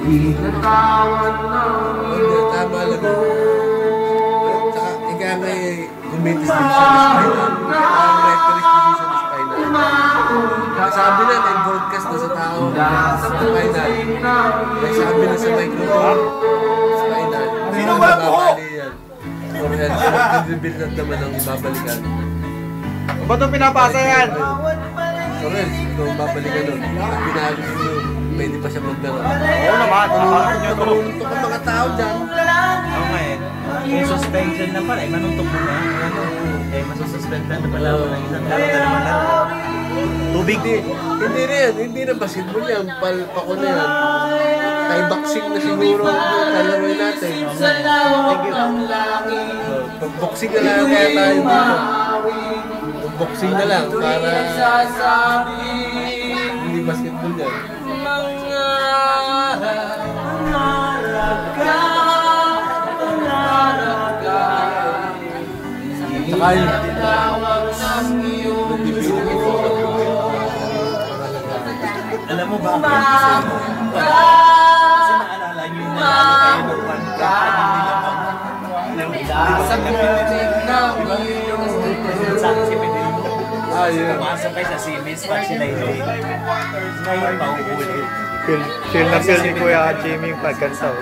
Hindi natawan ng iyong tama lang. Saka, ika ngay gumitis din siya sa spinal. Ang reference position sa spinal. Sabi na, may broadcast na sa tao sa spinal. May sabi na sa microphone spinal. Sino ba po? Reveal na naman ang ibabalikan. Ba't ito pinapasa yan? Sorel, ikaw ang babalikan nun. Pag pinahalos nyo, pwede pa siya maglaro. Oo naman, nakakaroon nyo ito. Manuntok ang mga tao dyan. Oo nga eh. Kung suspension na pala, manuntok mo na. Eh, masususpendan na pala ako ng isang laro na naman na. Tubig. Hindi rin, hindi na basketball yan. Palpako na yan. Kay boxing na siguro ang kalaroy natin. Thank you. Pag-boxing na lang kaya tayo dito. Pag-boxing na lang para hindi basketball yan. Saka yun. Alam mo ba? Kasi naalala nyo yung nalala kayo ng pagkain nila sa pipitin na sa pipitin mo. Pumasok kayo sa Siemens pag sila yun. Ngayon, mauulit. Feel na feel ni Kuya Jimmy yung pagkansaw.